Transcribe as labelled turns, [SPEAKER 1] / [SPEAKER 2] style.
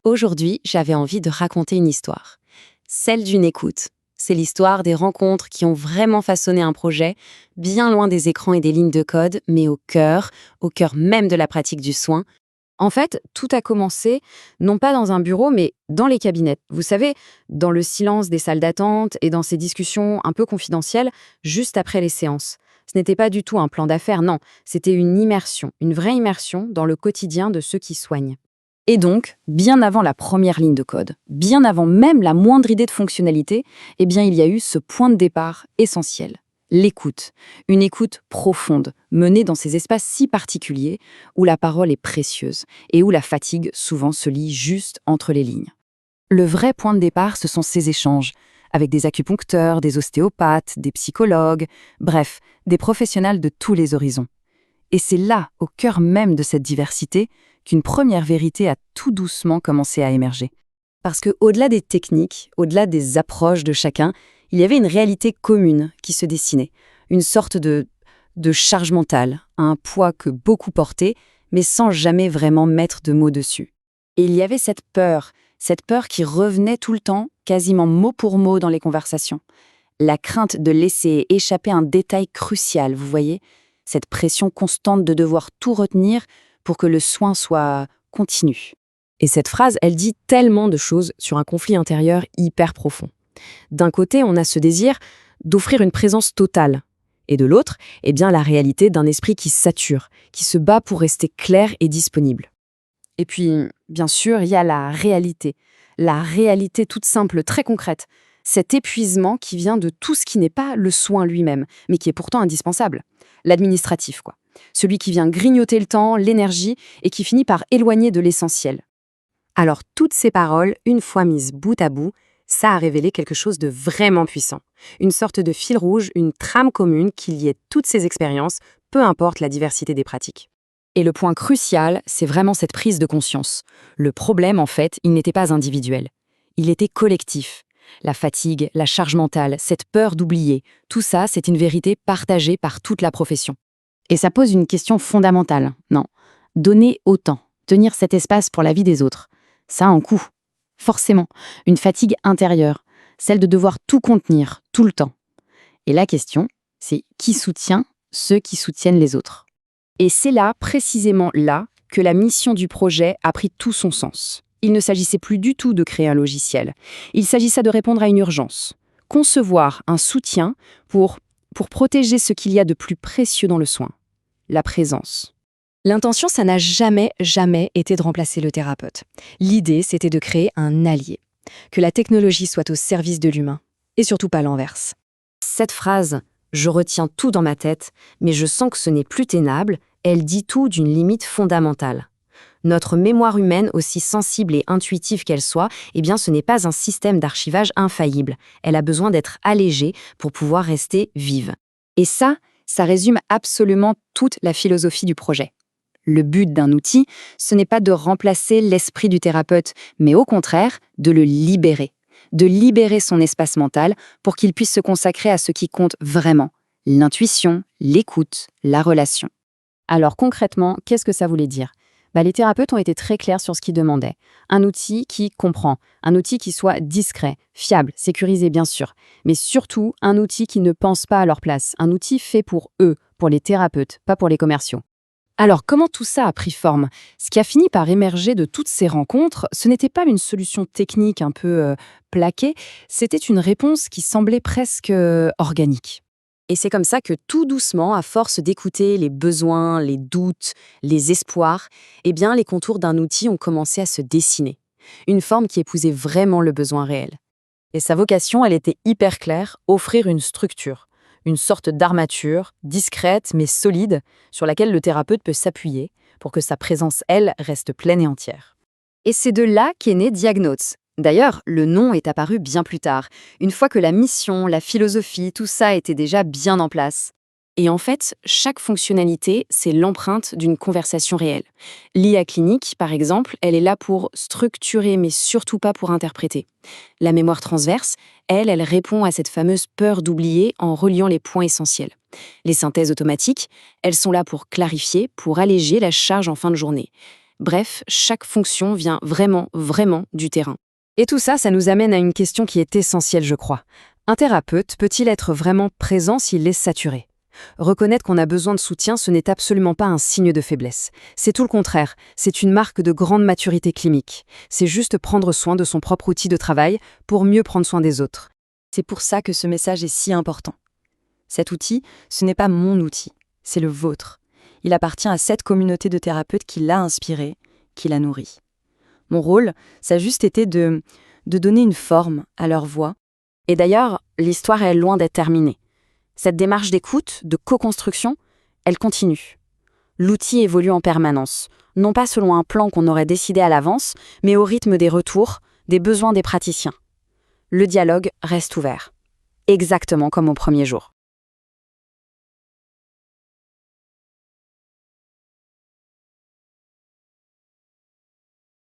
[SPEAKER 1] Aujourd'hui, j'avais envie de raconter une histoire. Celle d'une écoute. C'est l'histoire des rencontres qui ont vraiment façonné un projet, bien loin des écrans et des lignes de code, mais au cœur même de la pratique du soin. En fait, tout a commencé, non pas dans un bureau, mais dans les cabinets. Vous savez, dans le silence des salles d'attente et dans ces discussions un peu confidentielles, juste après les séances. Ce n'était pas du tout un plan d'affaires, non, c'était une immersion, une vraie immersion dans le quotidien de ceux qui soignent. Et donc, bien avant la première ligne de code, bien avant même la moindre idée de fonctionnalité, eh bien, il y a eu ce point de départ essentiel. L'écoute. Une écoute profonde, menée dans ces espaces si particuliers où la parole est précieuse et où la fatigue souvent se lit juste entre les lignes. Le vrai point de départ, ce sont ces échanges, avec des acupuncteurs, des ostéopathes, des psychologues, bref, des professionnels de tous les horizons. Et c'est là, au cœur même de cette diversité, qu'une première vérité a tout doucement commencé à émerger. Parce que, au-delà des techniques, au-delà des approches de chacun, il y avait une réalité commune qui se dessinait, une sorte de charge mentale, un poids que beaucoup portaient, mais sans jamais vraiment mettre de mots dessus. Et il y avait cette peur qui revenait tout le temps, quasiment mot pour mot dans les conversations. La crainte de laisser échapper un détail crucial, vous voyez, cette pression constante de devoir tout retenir pour que le soin soit continu. Et cette phrase, elle dit tellement de choses sur un conflit intérieur hyper profond. D'un côté, on a ce désir d'offrir une présence totale. Et de l'autre, eh bien, la réalité d'un esprit qui sature, qui se bat pour rester clair et disponible. Et puis, bien sûr, il y a la réalité toute simple, très concrète. Cet épuisement qui vient de tout ce qui n'est pas le soin lui-même, mais qui est pourtant indispensable. L'administratif, quoi. Celui qui vient grignoter le temps, l'énergie, et qui finit par éloigner de l'essentiel. Alors, toutes ces paroles, une fois mises bout à bout, ça a révélé quelque chose de vraiment puissant. Une sorte de fil rouge, une trame commune qui liait toutes ces expériences, peu importe la diversité des pratiques. Et le point crucial, c'est vraiment cette prise de conscience. Le problème, en fait, il n'était pas individuel. Il était collectif. La fatigue, la charge mentale, cette peur d'oublier, tout ça, c'est une vérité partagée par toute la profession. Et ça pose une question fondamentale, non? Donner autant, tenir cet espace pour la vie des autres, ça a un coût. Forcément, une fatigue intérieure, celle de devoir tout contenir, tout le temps. Et la question, c'est qui soutient ceux qui soutiennent les autres? Et c'est là, précisément là, que la mission du projet a pris tout son sens. Il ne s'agissait plus du tout de créer un logiciel. Il s'agissait de répondre à une urgence. Concevoir un soutien pour protéger ce qu'il y a de plus précieux dans le soin, la présence. L'intention, ça n'a jamais été de remplacer le thérapeute. L'idée, c'était de créer un allié. Que la technologie soit au service de l'humain, et surtout pas l'inverse. Cette phrase, je retiens tout dans ma tête, mais je sens que ce n'est plus tenable, elle dit tout d'une limite fondamentale. Notre mémoire humaine, aussi sensible et intuitive qu'elle soit, eh bien ce n'est pas un système d'archivage infaillible. Elle a besoin d'être allégée pour pouvoir rester vive. Et ça résume absolument toute la philosophie du projet. Le but d'un outil, ce n'est pas de remplacer l'esprit du thérapeute, mais au contraire, de le libérer. De libérer son espace mental pour qu'il puisse se consacrer à ce qui compte vraiment, l'intuition, l'écoute, la relation. Alors concrètement, qu'est-ce que ça voulait dire ? Les thérapeutes ont été très clairs sur ce qu'ils demandaient. Un outil qui comprend, un outil qui soit discret, fiable, sécurisé bien sûr, mais surtout un outil qui ne pense pas à leur place, un outil fait pour eux, pour les thérapeutes, pas pour les commerciaux. Alors, comment tout ça a pris forme ? Ce qui a fini par émerger de toutes ces rencontres, ce n'était pas une solution technique un peu plaquée, c'était une réponse qui semblait presque organique. Et c'est comme ça que tout doucement, à force d'écouter les besoins, les doutes, les espoirs, eh bien, les contours d'un outil ont commencé à se dessiner. Une forme qui épousait vraiment le besoin réel. Et sa vocation, elle était hyper claire, offrir une structure. Une sorte d'armature, discrète mais solide, sur laquelle le thérapeute peut s'appuyer pour que sa présence, elle, reste pleine et entière. Et c'est de là qu'est né Diagnotes. D'ailleurs, le nom est apparu bien plus tard, une fois que la mission, la philosophie, tout ça était déjà bien en place. Et en fait, chaque fonctionnalité, c'est l'empreinte d'une conversation réelle. L'IA clinique, par exemple, elle est là pour structurer, mais surtout pas pour interpréter. La mémoire transverse, elle répond à cette fameuse peur d'oublier en reliant les points essentiels. Les synthèses automatiques, elles sont là pour clarifier, pour alléger la charge en fin de journée. Bref, chaque fonction vient vraiment, vraiment du terrain. Et tout ça, ça nous amène à une question qui est essentielle, je crois. Un thérapeute peut-il être vraiment présent s'il est saturé? Reconnaître qu'on a besoin de soutien, ce n'est absolument pas un signe de faiblesse. C'est tout le contraire, c'est une marque de grande maturité clinique. C'est juste prendre soin de son propre outil de travail pour mieux prendre soin des autres.
[SPEAKER 2] C'est pour ça que ce message est si important. Cet outil, ce n'est pas mon outil, c'est le vôtre. Il appartient à cette communauté de thérapeutes qui l'a inspiré, qui l'a nourri. Mon rôle, ça a juste été de donner une forme à leur voix.
[SPEAKER 1] Et d'ailleurs, l'histoire est loin d'être terminée. Cette démarche d'écoute, de co-construction, elle continue. L'outil évolue en permanence, non pas selon un plan qu'on aurait décidé à l'avance, mais au rythme des retours, des besoins des praticiens. Le dialogue reste ouvert, exactement comme au premier jour.